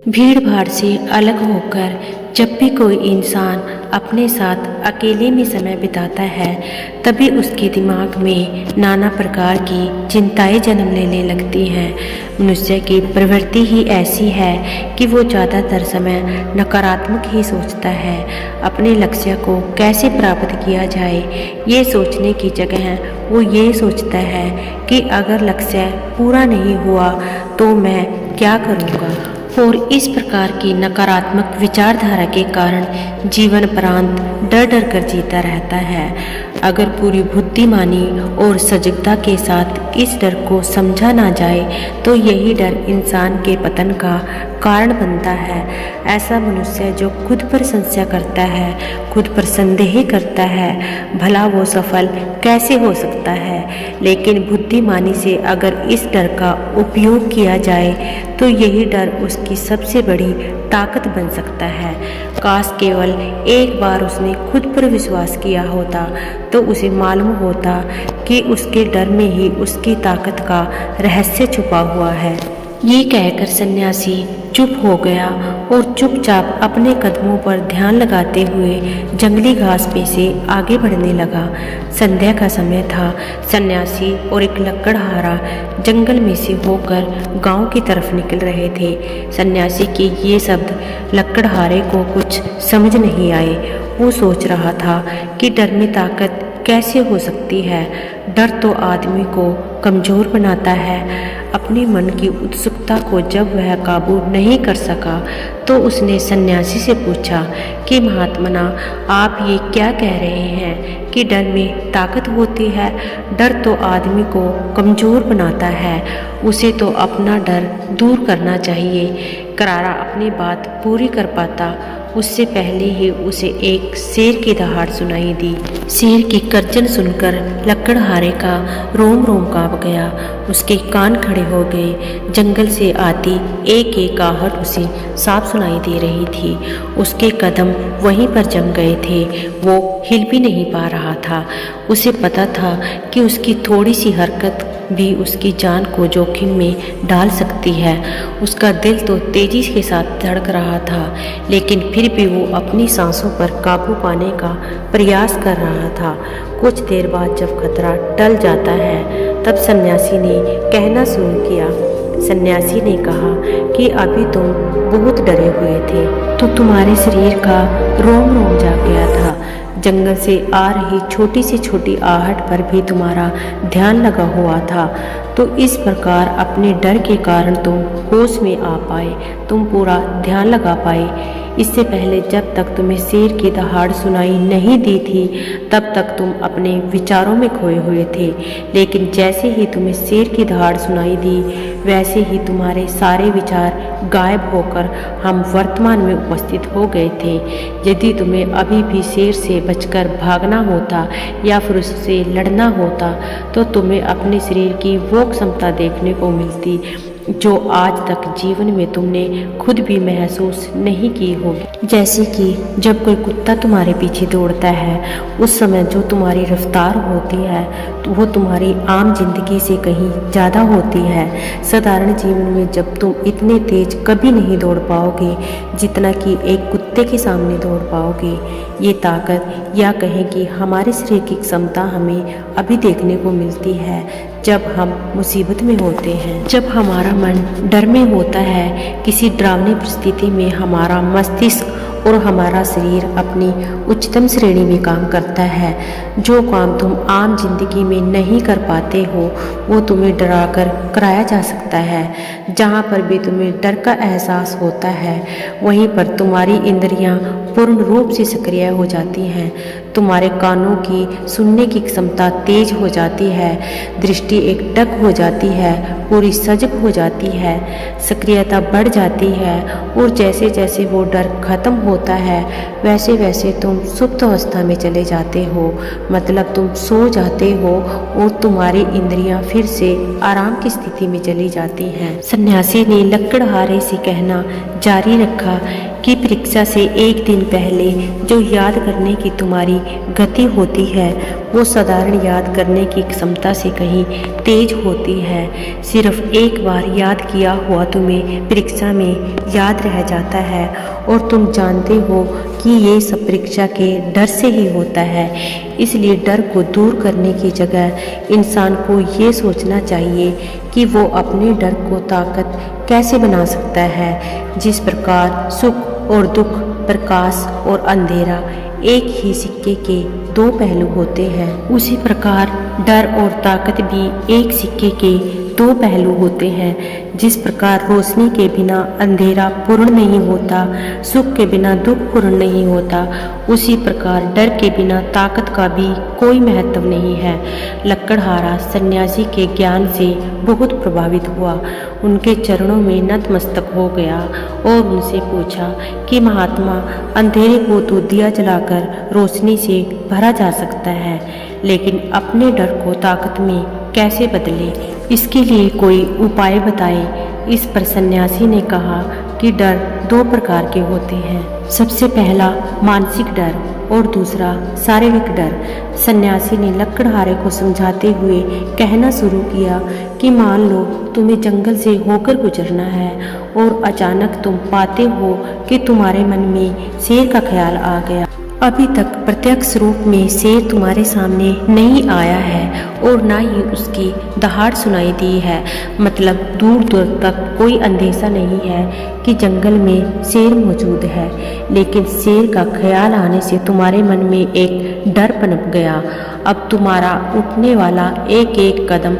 भीड़ भाड़ से अलग होकर जब भी कोई इंसान अपने साथ अकेले में समय बिताता है, तभी उसके दिमाग में नाना प्रकार की चिंताएं जन्म लेने लगती हैं। मनुष्य की प्रवृत्ति ही ऐसी है कि वो ज़्यादातर समय नकारात्मक ही सोचता है। अपने लक्ष्य को कैसे प्राप्त किया जाए, ये सोचने की जगह वो ये सोचता है कि अगर लक्ष्य पूरा नहीं हुआ तो मैं क्या करूँगा। और इस प्रकार की नकारात्मक विचारधारा के कारण जीवन प्रांत डर डर कर जीता रहता है। अगर पूरी बुद्धिमानी और सजगता के साथ इस डर को समझा ना जाए तो यही डर इंसान के पतन का कारण बनता है। ऐसा मनुष्य जो खुद पर संशय करता है, खुद पर संदेह करता है, भला वो सफल कैसे हो सकता है। लेकिन बुद्धिमानी से अगर इस डर का उपयोग किया जाए तो यही डर उसकी सबसे बड़ी ताकत बन सकता है। काश केवल एक बार उसने खुद पर विश्वास किया होता तो उसे मालूम होता कि उसके डर में ही उसकी ताकत का रहस्य छुपा हुआ है। ये कहकर सन्यासी चुप हो गया और चुपचाप अपने कदमों पर ध्यान लगाते हुए जंगली घास पे से आगे बढ़ने लगा। संध्या का समय था। सन्यासी और एक लकड़हारा जंगल में से होकर गांव की तरफ निकल रहे थे। सन्यासी के ये शब्द लकड़हारे को कुछ समझ नहीं आए। वो सोच रहा था कि डर में ताकत कैसे हो सकती है। डर तो आदमी को कमज़ोर बनाता है। अपने मन की उत्सुकता को जब वह काबू नहीं कर सका तो उसने सन्यासी से पूछा कि महात्मना, आप ये क्या कह रहे हैं कि डर में ताकत होती है। डर तो आदमी को कमज़ोर बनाता है, उसे तो अपना डर दूर करना चाहिए। करारा अपनी बात पूरी कर पाता उससे पहले ही उसे एक शेर की दहाड़ सुनाई दी। शेर की गर्जन सुनकर लकड़हारे का रोम रोम कांप गया। उसके कान खड़े हो गए। जंगल से आती एक एक आहट उसे साफ सुनाई दे रही थी। उसके कदम वहीं पर जम गए थे। वो हिल भी नहीं पा रहा था। उसे पता था कि उसकी थोड़ी सी हरकत भी उसकी जान को जोखिम में डाल सकती है। उसका दिल तो तेजी के साथ धड़क रहा था, लेकिन फिर भी वो अपनी सांसों पर काबू पाने का प्रयास कर रहा था। कुछ देर बाद जब खतरा टल जाता है तब सन्यासी ने कहना शुरू किया। सन्यासी ने कहा कि अभी तुम बहुत डरे हुए थे तो तुम्हारे शरीर का रोम रोम जाग गया था। जंगल से आ रही छोटी से छोटी आहट पर भी तुम्हारा ध्यान लगा हुआ था। तो इस प्रकार अपने डर के कारण तुम होश में आ पाए, तुम पूरा ध्यान लगा पाए। इससे पहले जब तक तुम्हें शेर की दहाड़ सुनाई नहीं दी थी तब तक तुम अपने विचारों में खोए हुए थे। लेकिन जैसे ही तुम्हें शेर की दहाड़ सुनाई दी वैसे ही तुम्हारे सारे विचार गायब होकर हम वर्तमान में उपस्थित हो गए थे। यदि तुम्हें अभी भी शेर से बचकर भागना होता या फिर उससे लड़ना होता तो तुम्हें अपने शरीर की वो क्षमता देखने को मिलती जो आज तक जीवन में तुमने खुद भी महसूस नहीं की होगी। जैसे कि जब कोई कुत्ता तुम्हारे पीछे दौड़ता है उस समय जो तुम्हारी रफ्तार होती है तो वो तुम्हारी आम जिंदगी से कहीं ज़्यादा होती है। साधारण जीवन में जब तुम इतने तेज कभी नहीं दौड़ पाओगे जितना कि एक कुत्ते के सामने दौड़ पाओगे। ये ताकत या कहें कि हमारे शरीर की क्षमता हमें अभी देखने को मिलती है जब हम मुसीबत में होते हैं। जब हमारा मन डर में होता है, किसी डरावनी परिस्थिति में हमारा मस्तिष्क और हमारा शरीर अपनी उच्चतम श्रेणी में काम करता है। जो काम तुम आम जिंदगी में नहीं कर पाते हो वो तुम्हें डराकर कराया जा सकता है। जहाँ पर भी तुम्हें डर का एहसास होता है वहीं पर तुम्हारी इंद्रियां पूर्ण रूप से सक्रिय हो जाती हैं। तुम्हारे कानों की सुनने की क्षमता तेज हो जाती है, दृष्टि एकटक हो जाती है, पूरी सजग हो जाती है, सक्रियता बढ़ जाती है और जैसे जैसे वो डर खत्म होता है वैसे वैसे तुम सुप्त अवस्था में चले जाते हो, मतलब तुम सो जाते हो और तुम्हारी इंद्रियां फिर से आराम की स्थिति में चली जाती हैं। सन्यासी ने लकड़हारे से कहना जारी रखा कि परीक्षा से एक दिन पहले जो याद करने की तुम्हारी गति होती है वो साधारण याद करने की क्षमता से कहीं तेज होती है। सिर्फ एक बार याद किया हुआ तुम्हें परीक्षा में याद रह जाता है और तुम जानते हो कि ये सब परीक्षा के डर से ही होता है। इसलिए डर को दूर करने की जगह इंसान को ये सोचना चाहिए कि वो अपने डर को ताकत कैसे बना सकता है। जिस प्रकार सुख और दुख, प्रकाश और अंधेरा एक ही सिक्के के दो पहलू होते हैं, उसी प्रकार डर और ताकत भी एक सिक्के के दो पहलू होते हैं। जिस प्रकार रोशनी के बिना अंधेरा पूर्ण नहीं होता, सुख के बिना दुख पूर्ण नहीं होता, उसी प्रकार डर के बिना ताकत का भी कोई महत्व नहीं है। लकड़हारा सन्यासी के ज्ञान से बहुत प्रभावित हुआ, उनके चरणों में नतमस्तक हो गया और उनसे पूछा कि महात्मा, अंधेरे को तो दिया जलाकर रोशनी से भरा जा सकता है, लेकिन अपने डर को ताकत में कैसे बदले, इसके लिए कोई उपाय बताएं। इस पर सन्यासी ने कहा कि डर दो प्रकार के होते हैं, सबसे पहला मानसिक डर और दूसरा शारीरिक डर। सन्यासी ने लकड़हारे को समझाते हुए कहना शुरू किया कि मान लो तुम्हें जंगल से होकर गुजरना है और अचानक तुम पाते हो कि तुम्हारे मन में शेर का ख्याल आ गया। अभी तक प्रत्यक्ष रूप में शेर तुम्हारे सामने नहीं आया है और ना ही उसकी दहाड़ सुनाई दी है, मतलब दूर दूर तक कोई अंदेशा नहीं है कि जंगल में शेर मौजूद है, लेकिन शेर का ख्याल आने से तुम्हारे मन में एक डर पनप गया। अब तुम्हारा उठने वाला एक एक कदम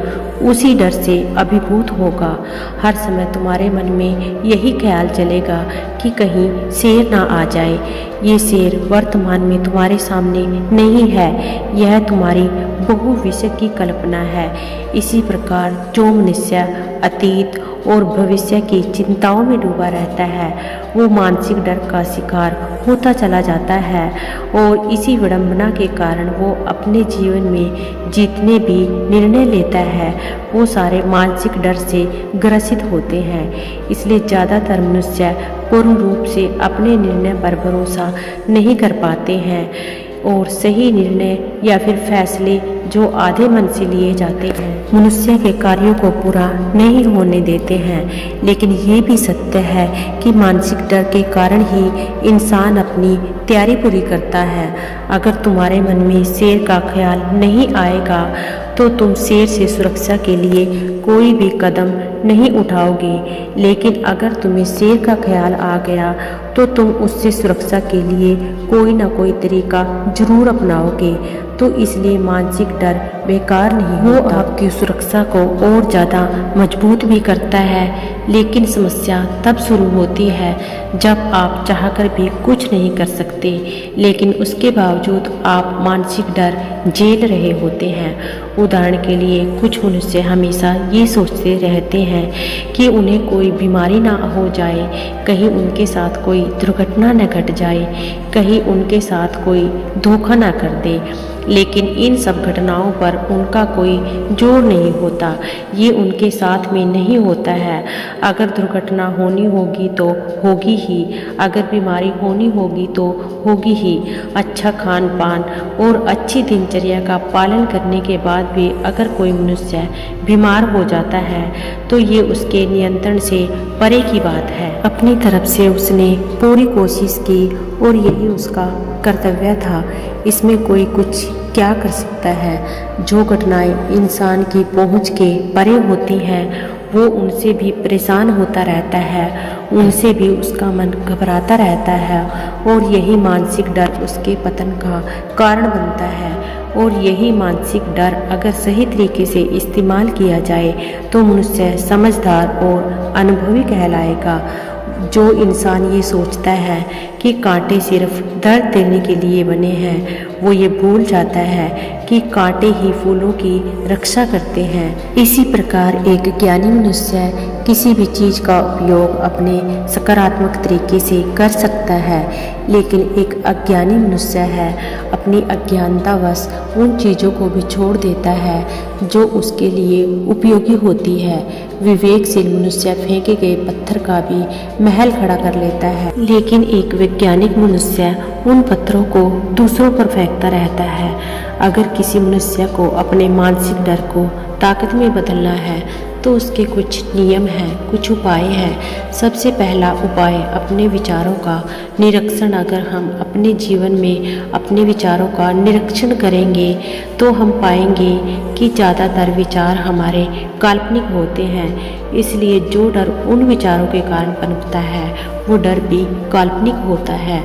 उसी डर से अभिभूत होगा। हर समय तुम्हारे मन में यही ख्याल चलेगा कि कहीं शेर ना आ जाए। ये शेर वर्तमान में तुम्हारे सामने नहीं है, यह तुम्हारी बहुविषय की कल्पना है। इसी प्रकार जो मनुष्य अतीत और भविष्य की चिंताओं में डूबा रहता है वो मानसिक डर का शिकार होता चला जाता है और इसी विडंबना के कारण वो अपने जीवन में जितने भी निर्णय लेता है वो सारे मानसिक डर से ग्रसित होते हैं। इसलिए ज़्यादातर मनुष्य पूर्ण रूप से अपने निर्णय पर भरोसा नहीं कर पाते हैं और सही निर्णय या फिर फैसले जो आधे मन से लिए जाते हैं मनुष्य के कार्यों को पूरा नहीं होने देते हैं। लेकिन ये भी सत्य है कि मानसिक डर के कारण ही इंसान अपनी तैयारी पूरी करता है। अगर तुम्हारे मन में शेर का ख्याल नहीं आएगा तो तुम शेर से सुरक्षा के लिए कोई भी कदम नहीं उठाओगे, लेकिन अगर तुम्हें शेर का ख्याल आ गया तो तुम उससे सुरक्षा के लिए कोई ना कोई तरीका जरूर अपनाओगे। तो इसलिए मानसिक डर बेकार नहीं होता, वो आपकी सुरक्षा को और ज़्यादा मजबूत भी करता है। लेकिन समस्या तब शुरू होती है जब आप चाहकर भी कुछ नहीं कर सकते, लेकिन उसके बावजूद आप मानसिक डर झेल रहे होते हैं। उदाहरण के लिए कुछ मनुष्य हमेशा ये सोचते रहते हैं कि उन्हें कोई बीमारी ना हो जाए, कहीं उनके साथ कोई दुर्घटना न घट जाए, कहीं उनके साथ कोई धोखा ना कर दे, लेकिन इन सब घटनाओं पर उनका कोई जोर नहीं होता। ये उनके साथ में नहीं होता है। अगर दुर्घटना होनी होगी तो होगी ही, अगर बीमारी होनी होगी तो होगी ही। अच्छा खान पान और अच्छी दिनचर्या का पालन करने के बाद भी अगर कोई मनुष्य बीमार हो जाता है तो ये उसके नियंत्रण से परे की बात है। अपनी तरफ से उसने पूरी कोशिश की और यही उसका कर्तव्य था। इसमें कोई कुछ क्या कर सकता है। जो घटनाएं इंसान की पहुंच के परे होती हैं वो उनसे भी परेशान होता रहता है, उनसे भी उसका मन घबराता रहता है और यही मानसिक डर उसके पतन का कारण बनता है। और यही मानसिक डर अगर सही तरीके से इस्तेमाल किया जाए तो मनुष्य समझदार और अनुभवी कहलाएगा। जो इंसान ये सोचता है कि कांटे सिर्फ दर्द देने के लिए बने हैं, वो ये भूल जाता है कि कांटे ही फूलों की रक्षा करते हैं। इसी प्रकार एक ज्ञानी मनुष्य किसी भी चीज़ का उपयोग अपने सकारात्मक तरीके से कर सकता है, लेकिन एक अज्ञानी मनुष्य है अपनी अज्ञानतावश उन चीज़ों को भी छोड़ देता है जो उसके लिए उपयोगी होती है। विवेकशील मनुष्य फेंके गए पत्थर का भी महल खड़ा कर लेता है, लेकिन एक वैज्ञानिक मनुष्य उन पत्थरों को दूसरों पर फेंकता रहता है। अगर किसी मनुष्य को अपने मानसिक डर को ताकत में बदलना है तो उसके कुछ नियम हैं, कुछ उपाय हैं। सबसे पहला उपाय अपने विचारों का निरीक्षण। अगर हम अपने जीवन में अपने विचारों का निरीक्षण करेंगे तो हम पाएंगे कि ज़्यादातर विचार हमारे काल्पनिक होते हैं। इसलिए जो डर उन विचारों के कारण पनपता है वो डर भी काल्पनिक होता है।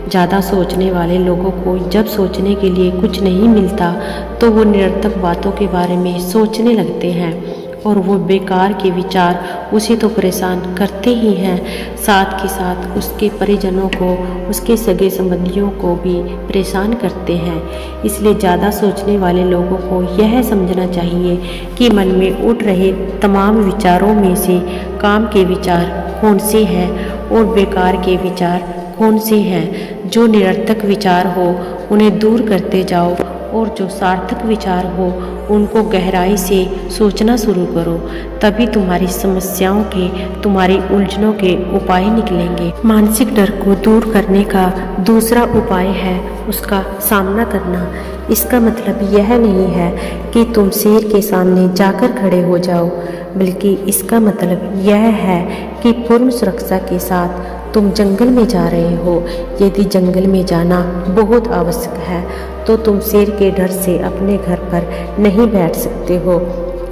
ज़्यादा सोचने वाले लोगों को जब सोचने के लिए कुछ नहीं मिलता तो वो निरर्थक बातों के बारे में सोचने लगते हैं और वो बेकार के विचार उसे तो परेशान करते ही हैं, साथ के साथ उसके परिजनों को, उसके सगे संबंधियों को भी परेशान करते हैं। इसलिए ज़्यादा सोचने वाले लोगों को यह समझना चाहिए कि मन में उठ रहे तमाम विचारों में से काम के विचार कौन से हैं और बेकार के विचार कौन से हैं। जो निरर्थक विचार हो उन्हें दूर करते जाओ और जो सार्थक विचार हो उनको गहराई से सोचना शुरू करो, तभी तुम्हारी समस्याओं के, तुम्हारी उलझनों के उपाय निकलेंगे। मानसिक डर को दूर करने का दूसरा उपाय है उसका सामना करना। इसका मतलब यह नहीं है कि तुम शेर के सामने जाकर खड़े हो जाओ, बल्कि इसका मतलब यह है कि पूर्ण सुरक्षा के साथ तुम जंगल में जा रहे हो। यदि जंगल में जाना बहुत आवश्यक है तो तुम शेर के डर से अपने घर पर नहीं बैठ सकते हो।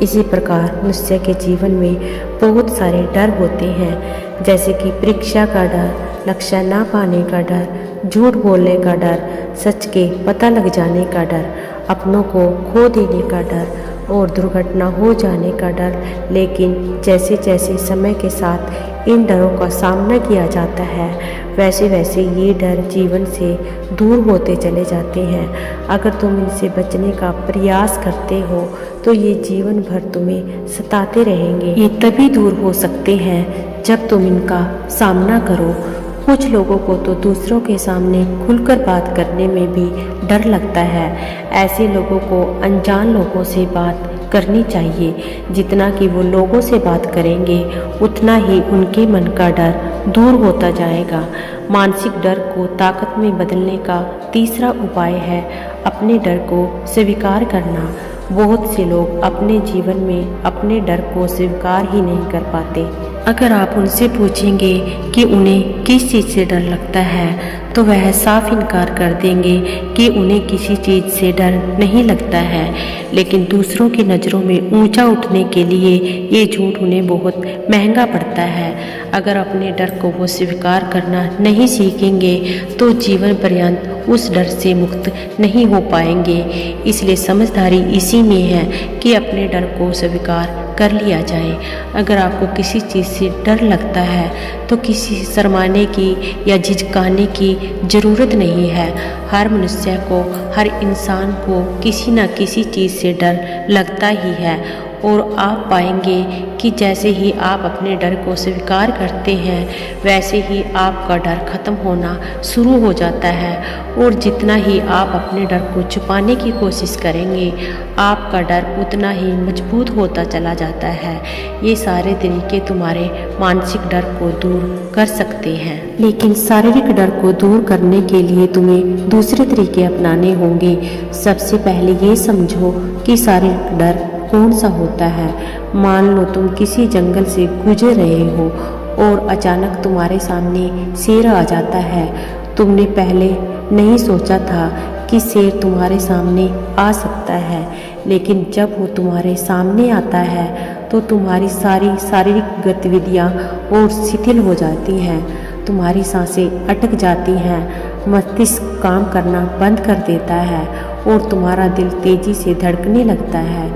इसी प्रकार मनुष्य के जीवन में बहुत सारे डर होते हैं, जैसे कि परीक्षा का डर, लक्ष्य ना पाने का डर, झूठ बोलने का डर, सच के पता लग जाने का डर, अपनों को खो देने का डर और दुर्घटना हो जाने का डर। लेकिन जैसे जैसे समय के साथ इन डरों का सामना किया जाता है वैसे वैसे ये डर जीवन से दूर होते चले जाते हैं। अगर तुम इनसे बचने का प्रयास करते हो तो ये जीवन भर तुम्हें सताते रहेंगे। ये तभी दूर हो सकते हैं जब तुम इनका सामना करो। कुछ लोगों को तो दूसरों के सामने खुलकर बात करने में भी डर लगता है। ऐसे लोगों को अनजान लोगों से बात करनी चाहिए। जितना कि वो लोगों से बात करेंगे उतना ही उनके मन का डर दूर होता जाएगा। मानसिक डर को ताकत में बदलने का तीसरा उपाय है अपने डर को स्वीकार करना। बहुत से लोग अपने जीवन में अपने डर को स्वीकार ही नहीं कर पाते। अगर आप उनसे पूछेंगे कि उन्हें किस चीज़ से डर लगता है तो वह साफ इनकार कर देंगे कि उन्हें किसी चीज़ से डर नहीं लगता है, लेकिन दूसरों की नज़रों में ऊंचा उठने के लिए ये झूठ उन्हें बहुत महंगा पड़ता है। अगर अपने डर को वो स्वीकार करना नहीं सीखेंगे तो जीवन पर्यंत उस डर से मुक्त नहीं हो पाएंगे। इसलिए समझदारी इसी में है कि अपने डर को स्वीकार कर लिया जाए। अगर आपको किसी चीज़ से डर लगता है तो किसी शर्माने की या झिझकाने की ज़रूरत नहीं है। हर मनुष्य को, हर इंसान को किसी न किसी चीज़ से डर लगता ही है और आप पाएंगे कि जैसे ही आप अपने डर को स्वीकार करते हैं वैसे ही आपका डर खत्म होना शुरू हो जाता है और जितना ही आप अपने डर को छुपाने की कोशिश करेंगे आपका डर उतना ही मजबूत होता चला जाता है। ये सारे तरीके तुम्हारे मानसिक डर को दूर कर सकते हैं, लेकिन शारीरिक डर को दूर करने के लिए तुम्हें दूसरे तरीके अपनाने होंगे। सबसे पहले ये समझो कि शारीरिक डर कौन सा होता है। मान लो तुम किसी जंगल से गुजर रहे हो और अचानक तुम्हारे सामने शेर आ जाता है। तुमने पहले नहीं सोचा था कि शेर तुम्हारे सामने आ सकता है, लेकिन जब वो तुम्हारे सामने आता है तो तुम्हारी सारी शारीरिक गतिविधियाँ और शिथिल हो जाती हैं। तुम्हारी सांसें अटक जाती हैं, मस्तिष्क काम करना बंद कर देता है और तुम्हारा दिल तेजी से धड़कने लगता है।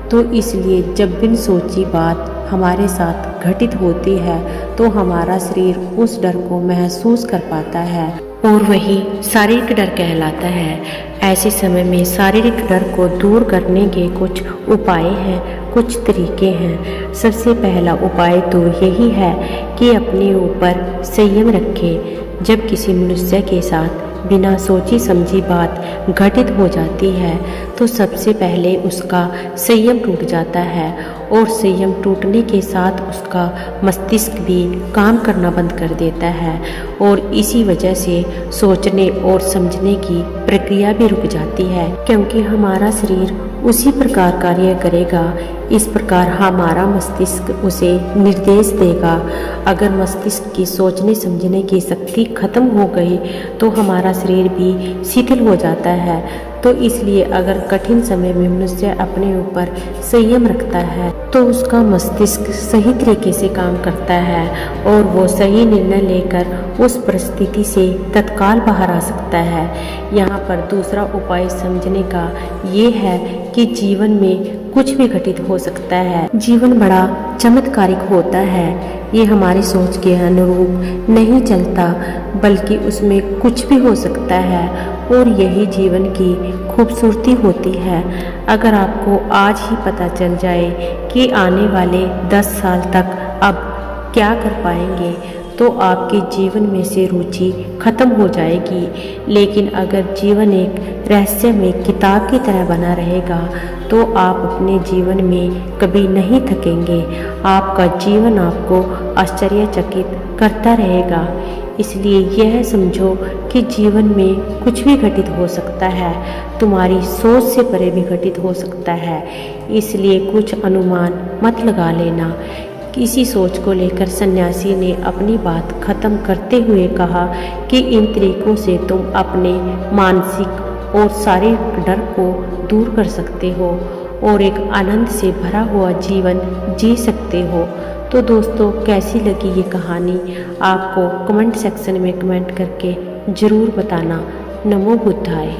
तो इसलिए जब बिन सोची बात हमारे साथ घटित होती है तो हमारा शरीर उस डर को महसूस कर पाता है और वही शारीरिक डर कहलाता है। ऐसे समय में शारीरिक डर को दूर करने के कुछ उपाय हैं, कुछ तरीके हैं। सबसे पहला उपाय तो यही है कि अपने ऊपर संयम रखें। जब किसी मनुष्य के साथ बिना सोची समझी बात घटित हो जाती है तो सबसे पहले उसका संयम टूट जाता है और संयम टूटने के साथ उसका मस्तिष्क भी काम करना बंद कर देता है और इसी वजह से सोचने और समझने की प्रक्रिया भी रुक जाती है, क्योंकि हमारा शरीर उसी प्रकार कार्य करेगा। इस प्रकार हमारा मस्तिष्क उसे निर्देश देगा। अगर मस्तिष्क की सोचने समझने की शक्ति खत्म हो गई तो हमारा शरीर भी शिथिल हो जाता है। तो इसलिए अगर कठिन समय में मनुष्य अपने ऊपर संयम रखता है तो उसका मस्तिष्क सही तरीके से काम करता है और वो सही निर्णय लेकर उस परिस्थिति से तत्काल बाहर आ सकता है। यहाँ पर दूसरा उपाय समझने का ये है कि जीवन में कुछ भी घटित हो सकता है। जीवन बड़ा चमत्कारिक होता है। ये हमारी सोच के अनुरूप नहीं चलता, बल्कि उसमें कुछ भी हो सकता है और यही जीवन की खूबसूरती होती है। अगर आपको आज ही पता चल जाए कि आने वाले 10 साल तक अब क्या कर पाएंगे तो आपके जीवन में से रुचि खत्म हो जाएगी। लेकिन अगर जीवन एक रहस्यमय किताब की तरह बना रहेगा तो आप अपने जीवन में कभी नहीं थकेंगे। आपका जीवन आपको आश्चर्यचकित करता रहेगा। इसलिए यह समझो कि जीवन में कुछ भी घटित हो सकता है, तुम्हारी सोच से परे भी घटित हो सकता है। इसलिए कुछ अनुमान मत लगा लेना। इसी सोच को लेकर सन्यासी ने अपनी बात खत्म करते हुए कहा कि इन तरीकों से तुम अपने मानसिक और शारीरिक डर को दूर कर सकते हो और एक आनंद से भरा हुआ जीवन जी सकते हो। तो दोस्तों, कैसी लगी ये कहानी आपको कमेंट सेक्शन में कमेंट करके ज़रूर बताना। नमो बुद्धाय।